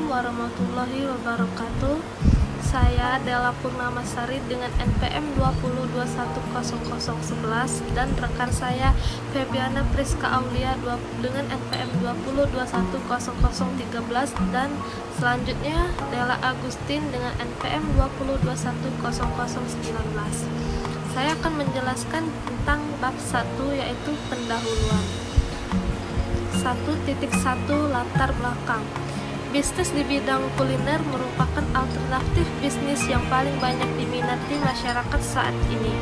Assalamualaikum warahmatullahi wabarakatuh. Saya Della Purnamasari dengan NPM 20210011 dan rekan saya Febiana Priska Aulia dengan NPM 20210013 dan selanjutnya Della Agustin dengan NPM 20210019. Saya akan menjelaskan tentang bab 1 yaitu pendahuluan. 1.1 Latar belakang. Bisnis di bidang kuliner merupakan alternatif bisnis yang paling banyak diminati masyarakat saat ini.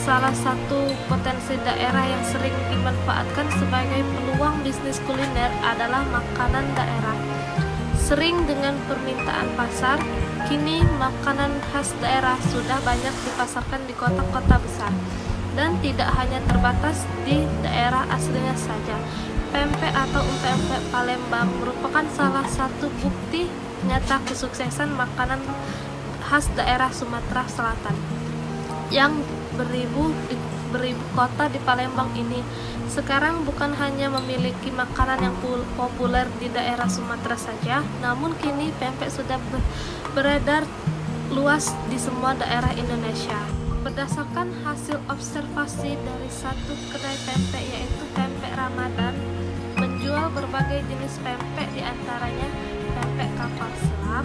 Salah satu potensi daerah yang sering dimanfaatkan sebagai peluang bisnis kuliner adalah makanan daerah. Sering dengan permintaan pasar, kini makanan khas daerah sudah banyak dipasarkan di kota-kota besar dan tidak hanya terbatas di daerah aslinya saja. Pempek atau empek-empek Palembang merupakan salah satu bukti nyata kesuksesan makanan khas daerah Sumatera Selatan yang beribu kota di Palembang ini. Sekarang bukan hanya memiliki makanan yang populer di daerah Sumatera saja, namun kini pempek sudah beredar luas di semua daerah Indonesia. Berdasarkan hasil observasi dari satu kedai pempek yaitu Pempek Ramadan, menjual berbagai jenis pempek diantaranya pempek kapal selam,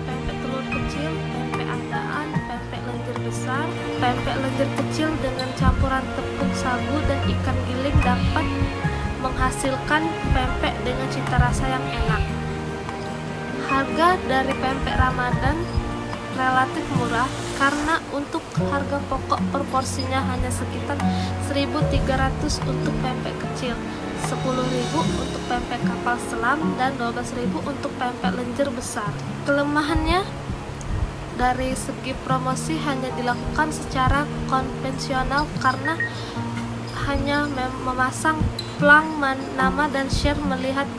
pempek telur kecil, pempek andaan, pempek lenjer besar. Pempek lenjer kecil dengan campuran tepung sagu dan ikan giling dapat menghasilkan pempek dengan cita rasa yang enak. Harga dari pempek Ramadan relatif murah karena untuk harga pokok per porsinya hanya sekitar 1.300 untuk pempek kecil, 10.000 untuk pempek kapal selam, dan 12.000 untuk pempek lenjer besar. Kelemahannya dari segi promosi hanya dilakukan secara konvensional karena hanya memasang plang nama dan share melihat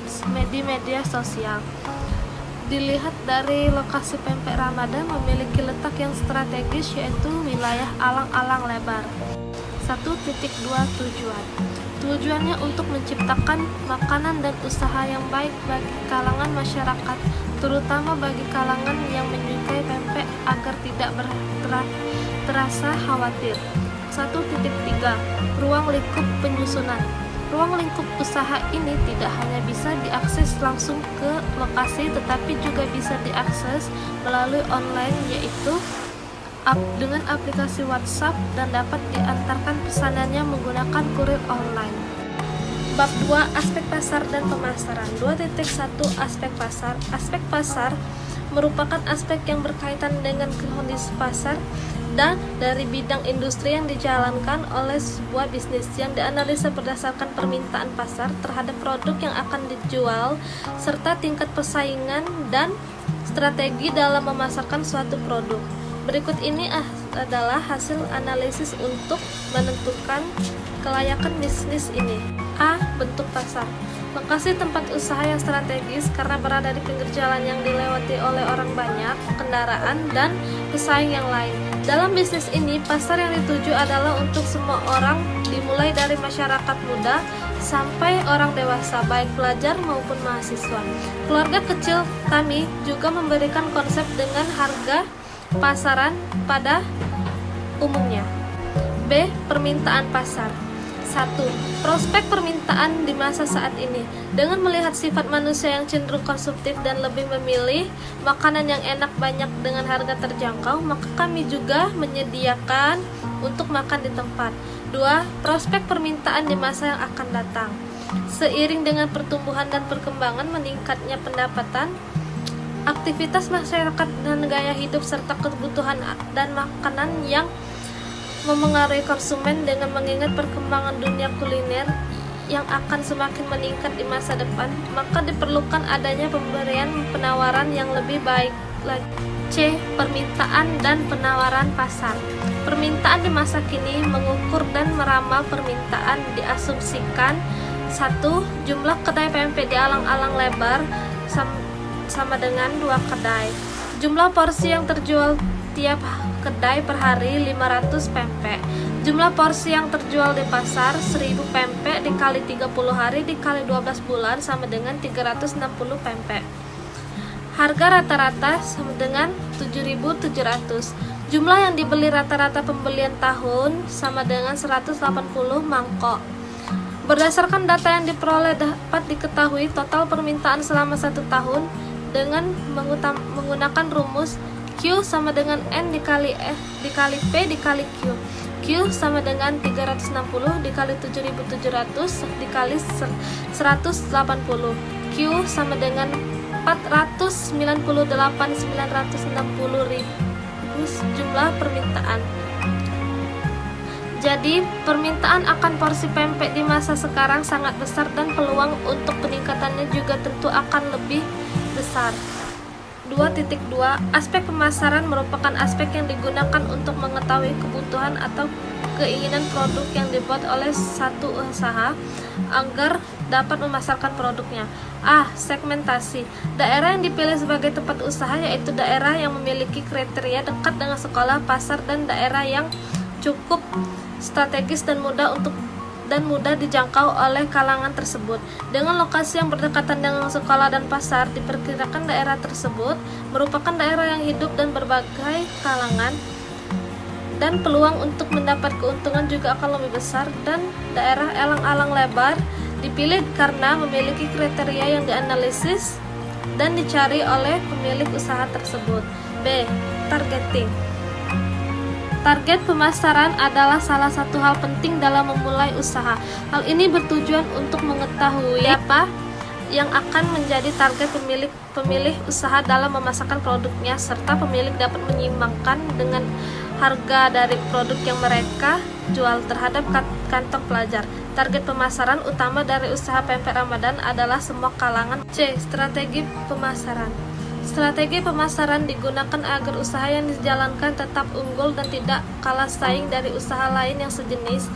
di media sosial. Dilihat dari lokasi pempek Ramadan memiliki letak yang strategis yaitu wilayah alang-alang lebar. 1.2 Tujuan. Tujuannya untuk menciptakan makanan dan usaha yang baik bagi kalangan masyarakat, terutama bagi kalangan yang menyukai pempek agar tidak terasa khawatir. 1.3 Ruang lingkup penyusunan. Ruang lingkup usaha ini tidak hanya bisa diakses langsung ke lokasi tetapi juga bisa diakses melalui online yaitu dengan aplikasi WhatsApp dan dapat diantarkan pesanannya menggunakan kurir online. Bab 2 Aspek pasar dan pemasaran. 2.1 Aspek pasar. Aspek pasar merupakan aspek yang berkaitan dengan kondisi pasar dan dari bidang industri yang dijalankan oleh sebuah bisnis yang dianalisa berdasarkan permintaan pasar terhadap produk yang akan dijual serta tingkat persaingan dan strategi dalam memasarkan suatu produk. Berikut ini adalah hasil analisis untuk menentukan kelayakan bisnis ini. A. Bentuk pasar. Lokasi tempat usaha yang strategis karena berada di pinggir jalan yang dilewati oleh orang banyak, kendaraan, dan pesaing yang lain. Dalam bisnis ini, pasar yang dituju adalah untuk semua orang, dimulai dari masyarakat muda sampai orang dewasa, baik pelajar maupun mahasiswa. Keluarga kecil kami juga memberikan konsep dengan harga pasaran pada umumnya. B. Permintaan pasar. 1. Prospek permintaan di masa saat ini. Dengan melihat sifat manusia yang cenderung konsumtif dan lebih memilih makanan yang enak banyak dengan harga terjangkau, maka kami juga menyediakan untuk makan di tempat. 2. Prospek permintaan di masa yang akan datang. Seiring dengan pertumbuhan dan perkembangan meningkatnya pendapatan, aktivitas masyarakat dan gaya hidup serta kebutuhan dan makanan yang memengaruhi konsumen dengan mengingat perkembangan dunia kuliner yang akan semakin meningkat di masa depan, maka diperlukan adanya pemberian penawaran yang lebih baik lagi. C. Permintaan dan penawaran pasar. Permintaan di masa kini mengukur dan meramal permintaan diasumsikan 1. Jumlah kedai pempek di alang-alang lebar sama dengan 2 kedai. Jumlah porsi yang terjual tiap kedai per hari 500 pempek. Jumlah porsi yang terjual di pasar 1000 pempek dikali 30 hari dikali 12 bulan sama dengan 360 pempek. Harga rata-rata sama dengan 7.700. Jumlah yang dibeli rata-rata pembelian tahun sama dengan 180 mangkok. Berdasarkan data yang diperoleh dapat diketahui total permintaan selama 1 tahun dengan menggunakan rumus Q sama dengan N dikali P dikali Q. Q sama dengan 360 dikali 7.700 dikali 180. Q sama dengan 498.960.000 jumlah permintaan. Jadi, permintaan akan porsi pempek di masa sekarang sangat besar dan peluang untuk peningkatannya juga tentu akan lebih besar. 2.2 Aspek pemasaran merupakan aspek yang digunakan untuk mengetahui kebutuhan atau keinginan produk yang dibuat oleh satu usaha agar dapat memasarkan produknya. A. Segmentasi. Daerah yang dipilih sebagai tempat usaha yaitu daerah yang memiliki kriteria dekat dengan sekolah, pasar, dan daerah yang cukup strategis dan mudah dijangkau oleh kalangan tersebut. Dengan lokasi yang berdekatan dengan sekolah dan pasar, diperkirakan daerah tersebut merupakan daerah yang hidup dan berbagai kalangan, dan peluang untuk mendapat keuntungan juga akan lebih besar. Dan daerah elang-elang lebar dipilih karena memiliki kriteria yang dianalisis dan dicari oleh pemilik usaha tersebut. B. Targeting. Target pemasaran adalah salah satu hal penting dalam memulai usaha. Hal ini bertujuan untuk mengetahui apa yang akan menjadi target pemilik usaha dalam memasarkan produknya, serta pemilik dapat menyimbangkan dengan harga dari produk yang mereka jual terhadap kantong pelajar. Target pemasaran utama dari usaha pempek Ramadan adalah semua kalangan. C. Strategi pemasaran. Strategi pemasaran digunakan agar usaha yang dijalankan tetap unggul dan tidak kalah saing dari usaha lain yang sejenis.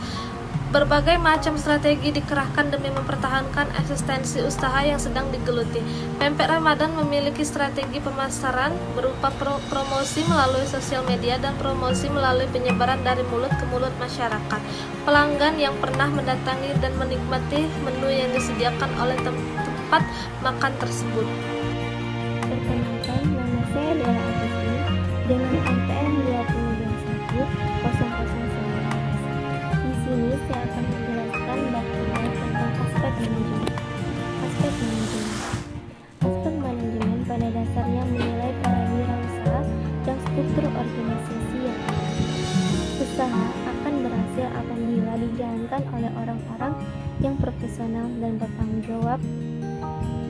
Berbagai macam strategi dikerahkan demi mempertahankan eksistensi usaha yang sedang digeluti. Pempek Ramadan memiliki strategi pemasaran berupa promosi melalui sosial media dan promosi melalui penyebaran dari mulut ke mulut masyarakat. Pelanggan yang pernah mendatangi dan menikmati menu yang disediakan oleh tempat makan tersebut. Perkenalkan, nama saya adalah Agustin dengan NPM 20210019. Di sini saya akan menjelaskan bagian tentang aspek manajemen. Aspek manajemen pada dasarnya menilai para wirausaha dan struktur organisasi yang ada. Usaha akan berhasil apabila dijalankan oleh orang-orang yang profesional dan bertanggung jawab,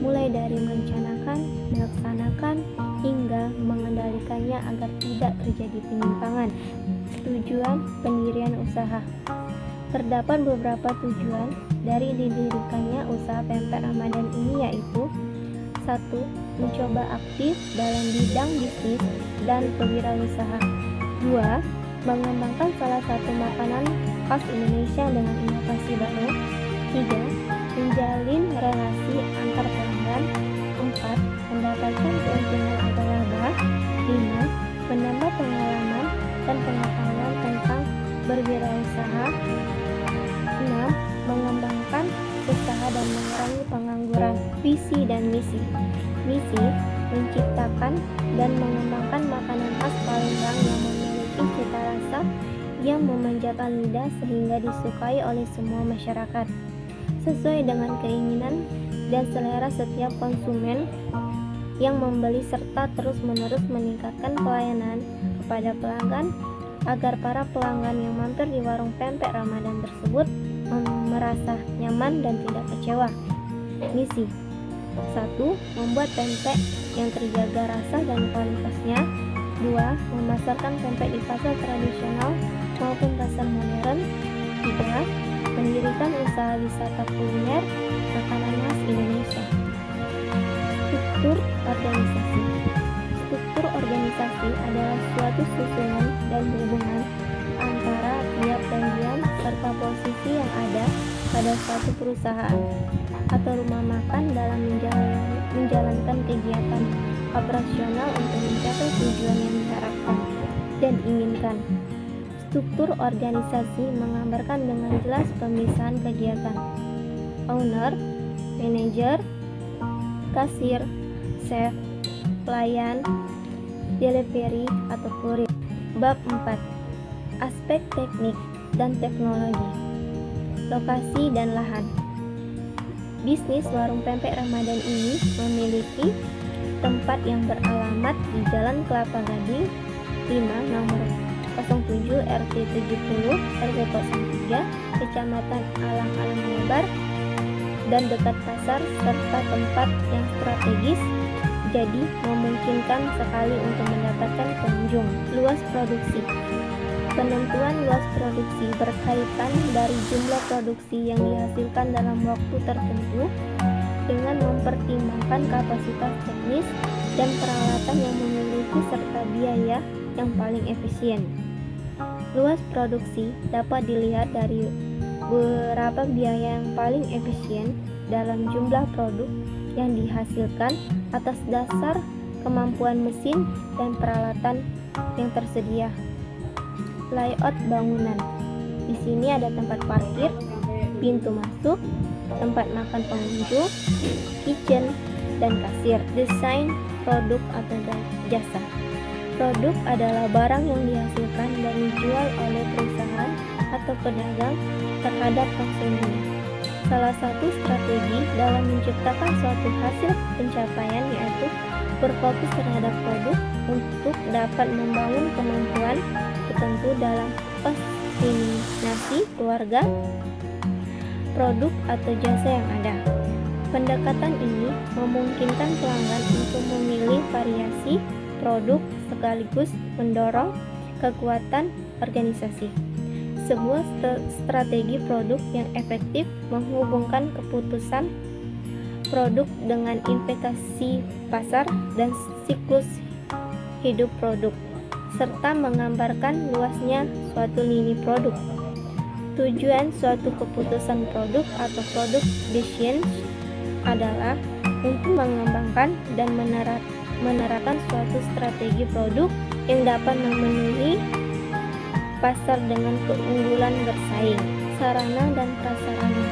mulai dari merencanakan, melaksanakan, hingga mengendalikannya agar tidak terjadi penyimpangan. Tujuan pendirian usaha. Terdapat beberapa tujuan dari didirikannya usaha pempek Ramadan ini, yaitu 1. Mencoba aktif dalam bidang bisnis dan kewirausahaan. 2. Mengembangkan salah satu makanan khas Indonesia dengan inovasi baru. 3. Menjalin relasi antar pelanggan. 4. Mendapatkan keuntungan atau laba. 5. Menambah pengalaman dan pengetahuan tentang berwirausaha. 6. Mengembangkan usaha dan mengurangi pengangguran. Visi dan misi. Misi: menciptakan dan mengembangkan makanan khas Palembang yang memiliki cita rasa yang memanjakan lidah sehingga disukai oleh semua masyarakat, sesuai dengan keinginan dan selera setiap konsumen yang membeli, serta terus-menerus meningkatkan pelayanan kepada pelanggan agar para pelanggan yang mampir di warung pempek Ramadan tersebut merasa nyaman dan tidak kecewa. Misi: 1. Membuat pempek yang terjaga rasa dan kualitasnya. 2. Memasarkan pempek di pasar tradisional maupun pasar modern. 3. Mendirikan usaha wisata kuliner makanan khas Indonesia. Struktur organisasi. Struktur organisasi adalah suatu susunan dan hubungan antara tiap bagian serta posisi yang ada pada suatu perusahaan atau rumah makan dalam menjalankan kegiatan operasional untuk mencapai tujuan yang diharapkan dan inginkan. Struktur organisasi menggambarkan dengan jelas pemisahan kegiatan owner, manager, kasir, chef, pelayan, delivery, atau kurir. Bab 4. Aspek teknik dan teknologi. Lokasi dan lahan. Bisnis warung pempek Ramadan ini memiliki tempat yang beralamat di Jalan Kelapa Gading 5 nomor 07 RT 70 RW 03 Kecamatan Alang-Alang Lebar dan dekat pasar serta tempat yang strategis, jadi memungkinkan sekali untuk mendapatkan pengunjung. Luas produksi. Penentuan luas produksi berkaitan dari jumlah produksi yang dihasilkan dalam waktu tertentu dengan mempertimbangkan kapasitas teknis dan peralatan yang memiliki serta biaya yang paling efisien. Luas produksi dapat dilihat dari berapa biaya yang paling efisien dalam jumlah produk yang dihasilkan atas dasar kemampuan mesin dan peralatan yang tersedia. Layout bangunan. Di sini ada tempat parkir, pintu masuk, tempat makan pengunjung, kitchen, dan kasir. Desain produk atau jasa. Produk adalah barang yang dihasilkan dan dijual oleh perusahaan atau pedagang terhadap konsumen. Salah satu strategi dalam menciptakan suatu hasil pencapaian yaitu berfokus terhadap produk untuk dapat membangun kemampuan tertentu dalam optimasi keluarga produk atau jasa yang ada. Pendekatan ini memungkinkan pelanggan untuk memilih variasi produk sekaligus mendorong kekuatan organisasi. Sebuah strategi produk yang efektif menghubungkan keputusan produk dengan investasi pasar dan siklus hidup produk, serta menggambarkan luasnya suatu lini produk. Tujuan suatu keputusan produk atau product decision adalah untuk mengembangkan dan menerapkan suatu strategi produk yang dapat memenuhi pasar dengan keunggulan bersaing. Sarana dan prasarana.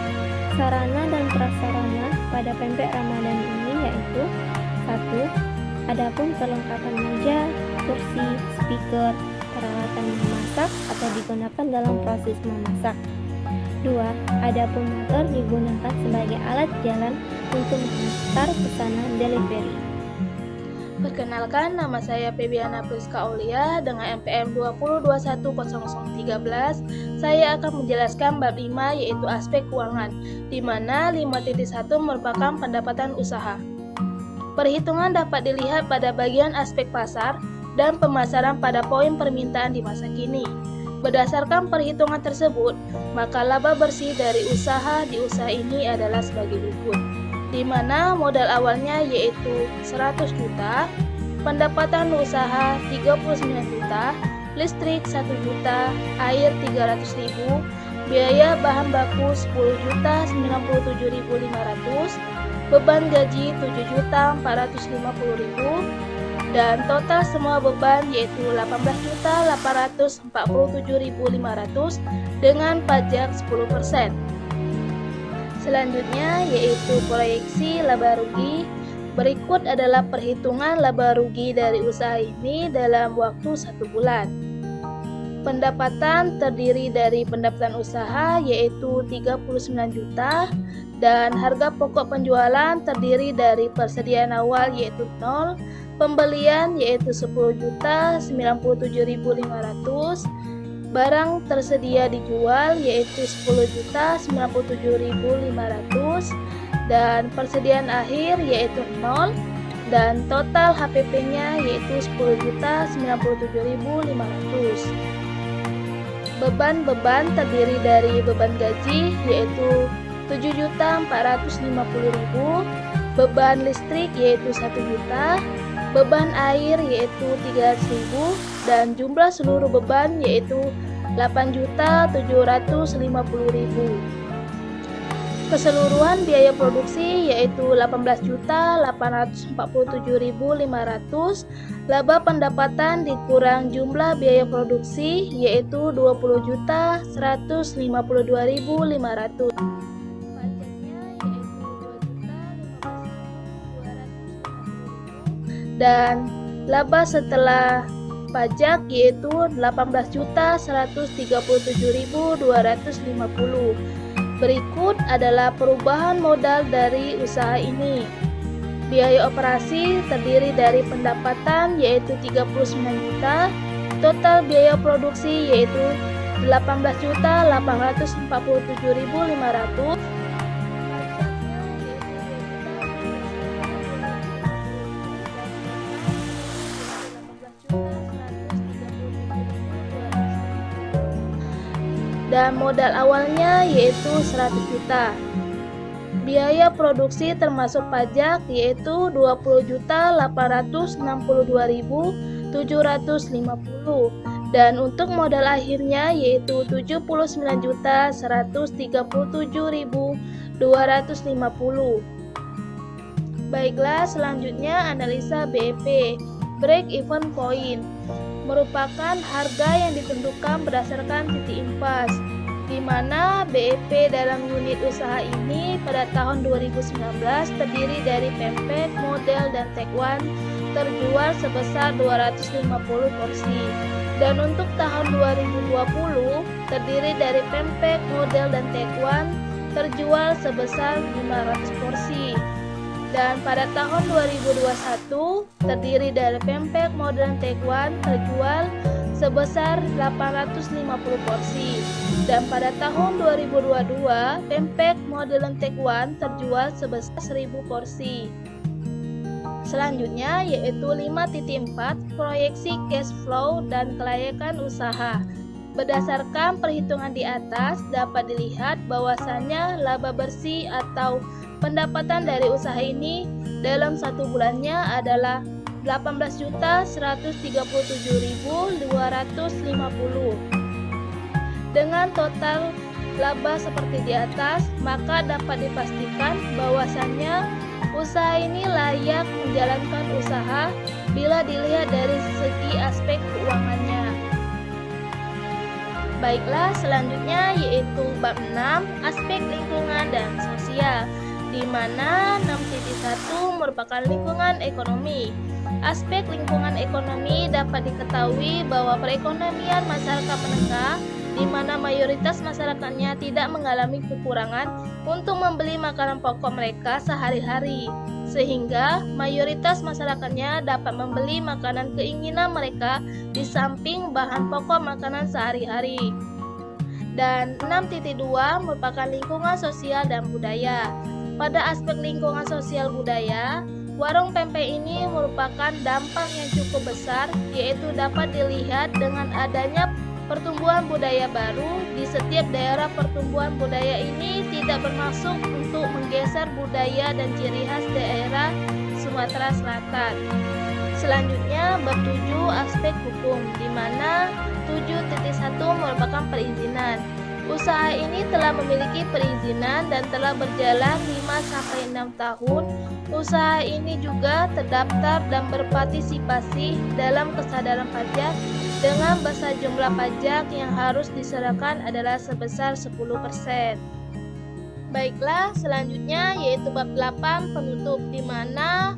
Sarana dan prasarana pada pempek Ramadan ini yaitu 1. Adapun perlengkapan meja, kursi, speaker, peralatan memasak atau digunakan dalam proses memasak. 2. Adapun motor digunakan sebagai alat jalan untuk mengantar pesanan delivery. Perkenalkan, nama saya Febiana Priska Aulia dengan NPM 20210013. Saya akan menjelaskan bab 5 yaitu aspek keuangan, di mana 5.1 merupakan pendapatan usaha. Perhitungan dapat dilihat pada bagian aspek pasar dan pemasaran pada poin permintaan di masa kini. Berdasarkan perhitungan tersebut, maka laba bersih dari usaha di usaha ini adalah sebagai berikut, di mana modal awalnya yaitu 100 juta, pendapatan usaha 39 juta, listrik 1 juta, air 300.000, biaya bahan baku 10.097.500, beban gaji 7.450.000, dan total semua beban yaitu 18.847.500 dengan pajak 10%. Selanjutnya yaitu proyeksi laba rugi. Berikut adalah perhitungan laba rugi dari usaha ini dalam waktu 1 bulan. Pendapatan terdiri dari pendapatan usaha yaitu 39 juta dan harga pokok penjualan terdiri dari persediaan awal yaitu 0, pembelian yaitu 10.097.500, barang tersedia dijual yaitu 10.097.500 dan persediaan akhir yaitu 0 dan total HPP-nya yaitu 10.097.500. Beban-beban terdiri dari beban gaji yaitu 7.450.000, beban listrik yaitu 1 juta, beban air yaitu 300.000 dan jumlah seluruh beban yaitu 8.750.000. Keseluruhan biaya produksi yaitu 18.847.500, laba pendapatan dikurang jumlah biaya produksi yaitu 20.152.500. Pajaknya yaitu 2.015.250.000 dan laba setelah pajak yaitu 18.137.250. Berikut adalah perubahan modal dari usaha ini. Biaya operasi terdiri dari pendapatan yaitu 39 juta, total biaya produksi yaitu 18.847.500. Dan modal awalnya yaitu 100 juta. Biaya produksi termasuk pajak yaitu 20.862.750 dan untuk modal akhirnya yaitu 79.137.250. Baiklah, selanjutnya analisa BEP, break even point, merupakan harga yang ditentukan berdasarkan titik impas, di mana BEP dalam unit usaha ini pada tahun 2019 terdiri dari pempek, model, dan take one terjual sebesar 250 porsi. Dan untuk tahun 2020 terdiri dari pempek, model, dan take one terjual sebesar 500 porsi. Dan pada tahun 2021 terdiri dari pempek, model, dan take one terjual sebesar 850 porsi. Dan pada tahun 2022 pempek, model, dan take one terjual sebesar 1000 porsi. Selanjutnya yaitu 5.4 proyeksi cash flow dan kelayakan usaha. Berdasarkan perhitungan di atas dapat dilihat bahwasannya laba bersih atau pendapatan dari usaha ini dalam satu bulannya adalah 18.137.250 dengan total laba seperti di atas, maka dapat dipastikan bahwasannya usaha ini layak menjalankan usaha bila dilihat dari segi aspek keuangannya. Baiklah, selanjutnya yaitu bab 6 aspek lingkungan dan sosial, di mana 6.1 merupakan lingkungan ekonomi. Aspek lingkungan ekonomi dapat diketahui bahwa perekonomian masyarakat menengah di mana mayoritas masyarakatnya tidak mengalami kekurangan untuk membeli makanan pokok mereka sehari-hari, sehingga mayoritas masyarakatnya dapat membeli makanan keinginan mereka di samping bahan pokok makanan sehari-hari. Dan 6.2 merupakan lingkungan sosial dan budaya. Pada aspek lingkungan sosial budaya, warung pempek ini merupakan dampak yang cukup besar, yaitu dapat dilihat dengan adanya pertumbuhan budaya baru di setiap daerah. Pertumbuhan budaya ini tidak bermaksud untuk menggeser budaya dan ciri khas daerah Sumatera Selatan. Selanjutnya bab 7 aspek hukum, di mana 7.1 merupakan perizinan. Usaha ini telah memiliki perizinan dan telah berjalan 5-6 tahun. Usaha ini juga terdaftar dan berpartisipasi dalam kesadaran pajak dengan besar jumlah pajak yang harus diserahkan adalah sebesar 10%. Baiklah, selanjutnya yaitu bab 8 penutup, di mana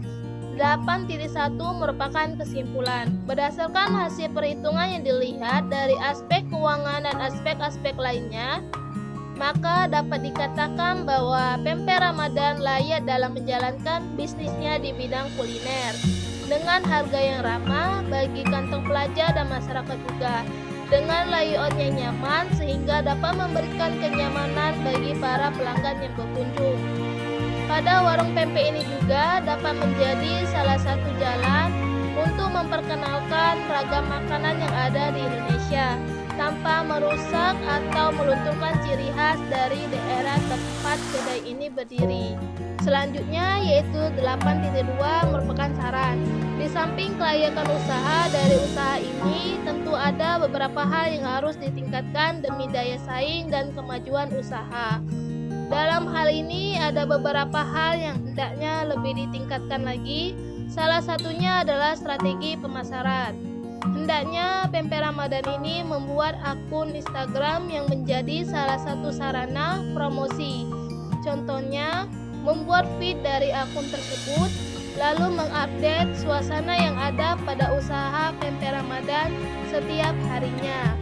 8.1 merupakan kesimpulan. Berdasarkan hasil perhitungan yang dilihat dari aspek keuangan dan aspek-aspek lainnya, maka dapat dikatakan bahwa Pempek Ramadan layak dalam menjalankan bisnisnya di bidang kuliner dengan harga yang ramah bagi kantong pelajar dan masyarakat juga, dengan layout yang nyaman sehingga dapat memberikan kenyamanan bagi para pelanggan yang berkunjung. Pada warung pempek ini juga dapat menjadi salah satu jalan untuk memperkenalkan ragam makanan yang ada di Indonesia tanpa merusak atau melunturkan ciri khas dari daerah tempat kedai ini berdiri. Selanjutnya yaitu 8.2 merupakan saran. Di samping kelayakan usaha dari usaha ini, tentu ada beberapa hal yang harus ditingkatkan demi daya saing dan kemajuan usaha. Dalam hal ini ada beberapa hal yang hendaknya lebih ditingkatkan lagi. Salah satunya adalah strategi pemasaran. Hendaknya Pempek Ramadan ini membuat akun Instagram yang menjadi salah satu sarana promosi. Contohnya, membuat feed dari akun tersebut, lalu mengupdate suasana yang ada pada usaha pempek Ramadan setiap harinya.